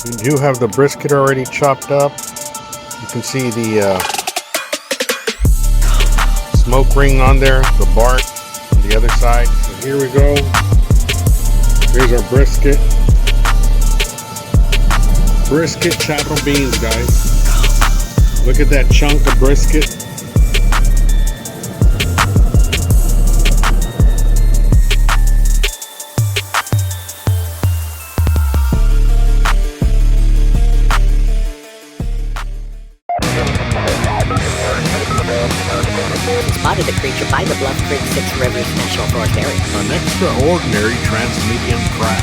We do have the brisket already chopped up. You can see the smoke ring on there, the bark on the other side. So here we go. Here's our brisket. Brisket chapel beans, guys. Look at that chunk of brisket. Spotted the creature by the Bluff Creek Six Rivers National Forest area. An extraordinary transmedium crab.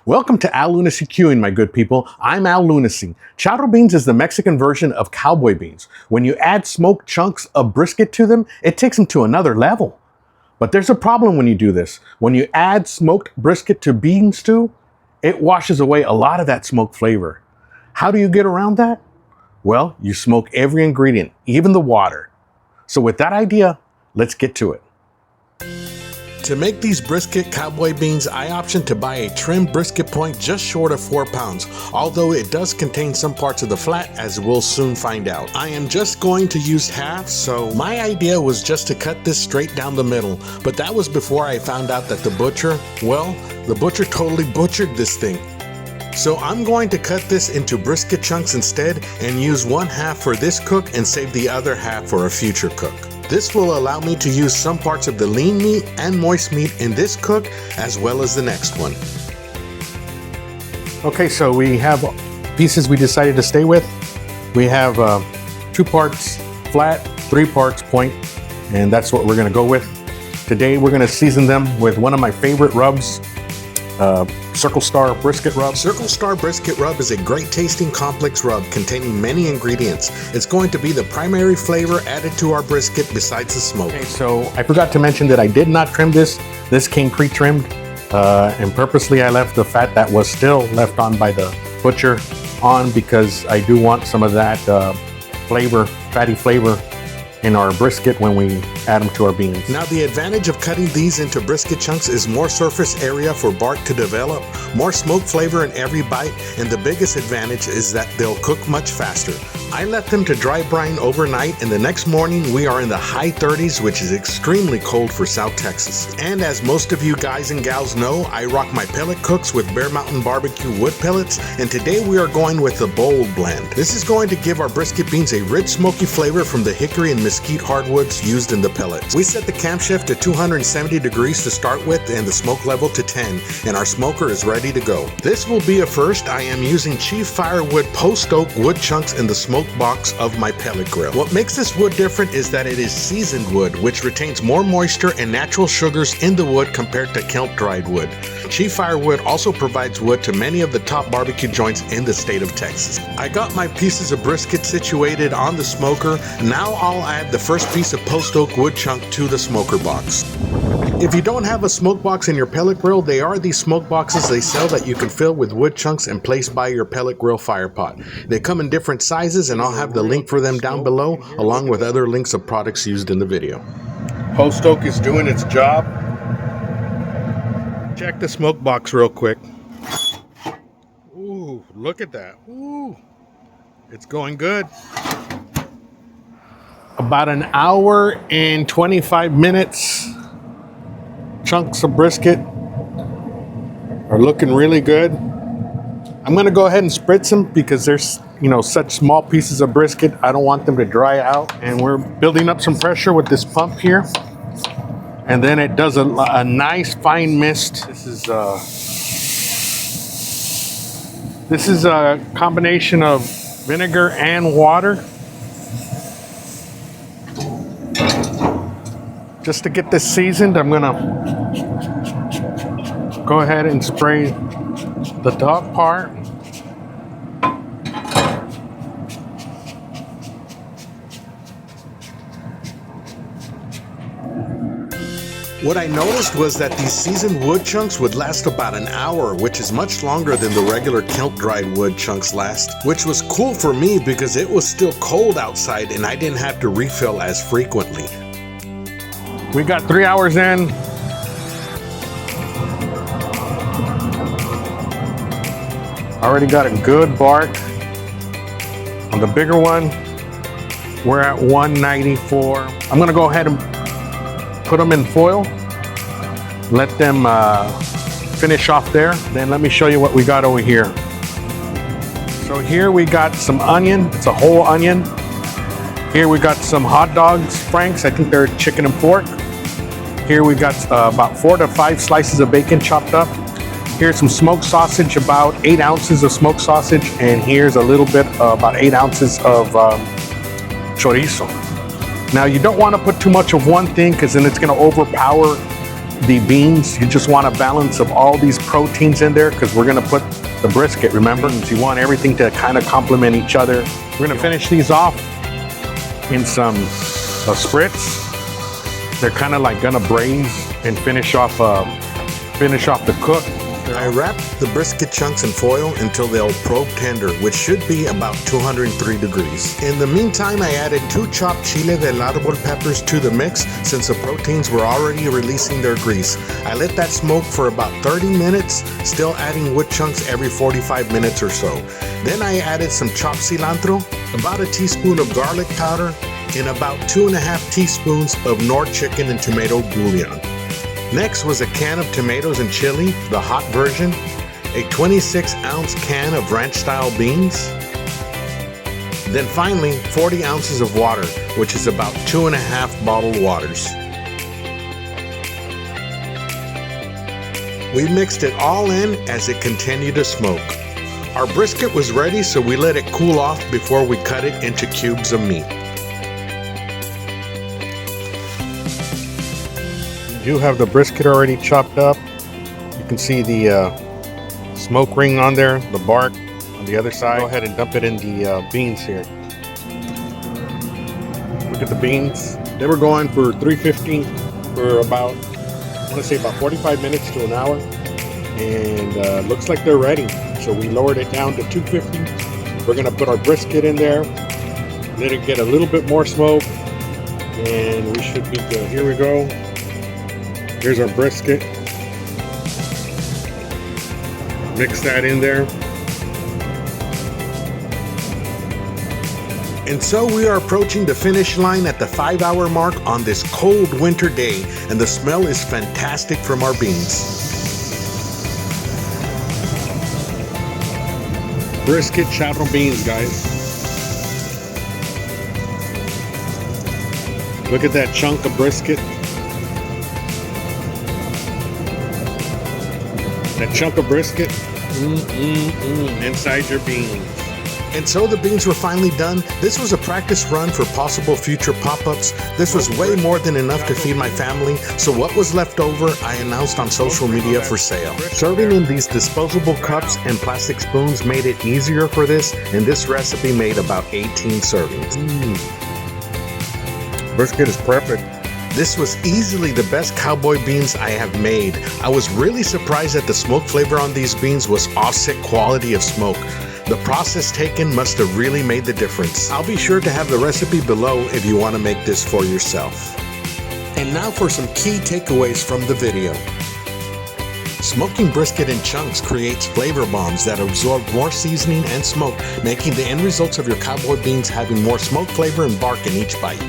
Welcome to Al Lunacy Queuing, my good people. I'm Al Lunacy. Chapel beans is the Mexican version of cowboy beans. When you add smoked chunks of brisket to them, it takes them to another level. But there's a problem when you do this. When you add smoked brisket to bean stew, it washes away a lot of that smoke flavor. How do you get around that? Well, you smoke every ingredient, even the water. So with that idea, let's get to it. To make these brisket cowboy beans, I optioned to buy a trimmed brisket point just short of 4 pounds, although it does contain some parts of the flat, as we'll soon find out. I am just going to use half, so my idea was just to cut this straight down the middle, but that was before I found out that the butcher totally butchered this thing. So I'm going to cut this into brisket chunks instead and use 1/2 for this cook and save the other half for a future cook. This will allow me to use some parts of the lean meat and moist meat in this cook as well as the next one. Okay, so we have pieces we decided to stay with. We have 2 parts flat, 3 parts point, and that's what we're gonna go with. Today we're gonna season them with one of my favorite rubs, Circle Star Brisket Rub. Circle Star Brisket Rub is a great tasting complex rub containing many ingredients. It's going to be the primary flavor added to our brisket besides the smoke. Okay, so I forgot to mention that I did not trim this. This came pre-trimmed, and purposely I left the fat that was still left on by the butcher on because I do want some of that fatty flavor in our brisket when we add them to our beans. Now the advantage of cutting these into brisket chunks is more surface area for bark to develop, more smoke flavor in every bite, and the biggest advantage is that they'll cook much faster. I left them to dry brine overnight, and the next morning we are in the high 30s, which is extremely cold for South Texas. And as most of you guys and gals know, I rock my pellet cooks with Bear Mountain Barbecue wood pellets, and today we are going with the bold blend. This is going to give our brisket beans a rich smoky flavor from the hickory and mesquite hardwoods used in the pellets. We set the camshaft to 270 degrees to start with and the smoke level to 10, and our smoker is ready to go. This will be a first. I am using Chief Firewood post oak wood chunks in the smoke box of my pellet grill. What makes this wood different is that it is seasoned wood, which retains more moisture and natural sugars in the wood compared to kiln dried wood. Chief Firewood also provides wood to many of the top barbecue joints in the state of Texas. I got my pieces of brisket situated on the smoker. Now I'll add the first piece of post oak wood chunk to the smoker box. If you don't have a smoke box in your pellet grill, they are these smoke boxes they sell that you can fill with wood chunks and place by your pellet grill fire pot. They come in different sizes, and I'll have the link for them down below, along with other links of products used in the video. Post oak is doing its job. Check the smoke box real quick. Ooh, look at that. Ooh, it's going good. About an hour and 25 minutes. Chunks of brisket are looking really good. I'm gonna go ahead and spritz them because there's, such small pieces of brisket. I don't want them to dry out. And we're building up some pressure with this pump here. And then it does a nice fine mist. This is a combination of vinegar and water. Just to get this seasoned, I'm gonna go ahead and spray the top part. What I noticed was that these seasoned wood chunks would last about an hour, which is much longer than the regular kiln dried wood chunks last, which was cool for me because it was still cold outside and I didn't have to refill as frequently. We got 3 hours in. Already got a good bark. On the bigger one, we're at 194. I'm gonna go ahead and put them in foil. Let them finish off there. Then let me show you what we got over here. So here we got some onion. It's a whole onion. Here we got some hot dogs, Franks. I think they're chicken and pork. Here we got about 4 to 5 slices of bacon chopped up. Here's some smoked sausage, about 8 ounces of smoked sausage. And here's a little bit, about 8 ounces of chorizo. Now you don't want to put too much of one thing because then it's going to overpower the beans. You just want a balance of all these proteins in there because we're going to put the brisket, remember? You want everything to kind of complement each other. We're going to finish these off in some spritz. They're kind of like gonna braise and finish off the cook. I wrapped the brisket chunks in foil until they'll probe tender, which should be about 203 degrees. In the meantime, I added 2 chopped Chile del Arbol peppers to the mix since the proteins were already releasing their grease. I let that smoke for about 30 minutes, still adding wood chunks every 45 minutes or so. Then I added some chopped cilantro, about a teaspoon of garlic powder, and about 2.5 teaspoons of Nor chicken and tomato bouillon. Next was a can of tomatoes and chili, the hot version, a 26-ounce can of ranch-style beans, then finally 40 ounces of water, which is about 2.5 bottled waters. We mixed it all in as it continued to smoke. Our brisket was ready, so we let it cool off before we cut it into cubes of meat. You do have the brisket already chopped up. You can see the smoke ring on there, the bark on the other side. Go ahead and dump it in the beans here. Look at the beans. They were going for $3.50 for about, I want to say about 45 minutes to an hour. And looks like they're ready. So we lowered it down to $2.50. We're gonna put our brisket in there. Let it get a little bit more smoke. And we should be good. Here we go. Here's our brisket. Mix that in there. And so we are approaching the finish line at the 5-hour mark on this cold winter day, and the smell is fantastic from our beans. Brisket charro beans, guys. Look at that chunk of brisket. That chunk of brisket inside your beans. And so the beans were finally done. This was a practice run for possible future pop-ups. This was way more than enough to feed my family, so what was left over I announced on social media for sale. Serving in these disposable cups and plastic spoons made it easier for this, and this recipe made about 18 servings. Brisket is perfect. This was easily the best cowboy beans I have made. I was really surprised that the smoke flavor on these beans was offset quality of smoke. The process taken must have really made the difference. I'll be sure to have the recipe below if you want to make this for yourself. And now for some key takeaways from the video. Smoking brisket in chunks creates flavor bombs that absorb more seasoning and smoke, making the end results of your cowboy beans having more smoke flavor and bark in each bite.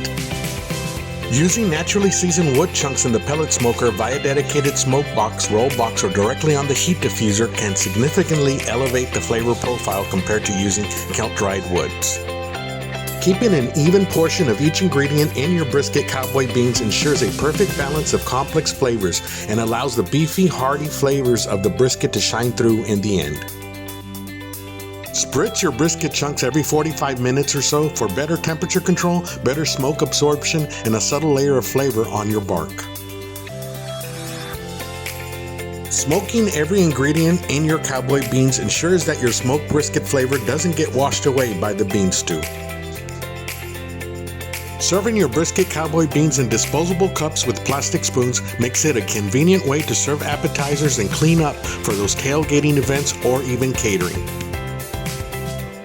Using naturally seasoned wood chunks in the pellet smoker via dedicated smoke box, roll box, or directly on the heat diffuser can significantly elevate the flavor profile compared to using kiln-dried woods. Keeping an even portion of each ingredient in your brisket cowboy beans ensures a perfect balance of complex flavors and allows the beefy, hearty flavors of the brisket to shine through in the end. Spritz your brisket chunks every 45 minutes or so for better temperature control, better smoke absorption, and a subtle layer of flavor on your bark. Smoking every ingredient in your cowboy beans ensures that your smoked brisket flavor doesn't get washed away by the bean stew. Serving your brisket cowboy beans in disposable cups with plastic spoons makes it a convenient way to serve appetizers and clean up for those tailgating events or even catering.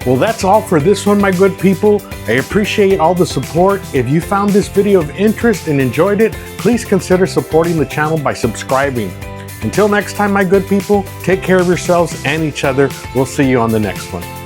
Well, that's all for this one, my good people. I appreciate all the support. If you found this video of interest and enjoyed it, please consider supporting the channel by subscribing. Until next time, my good people, take care of yourselves and each other. We'll see you on the next one.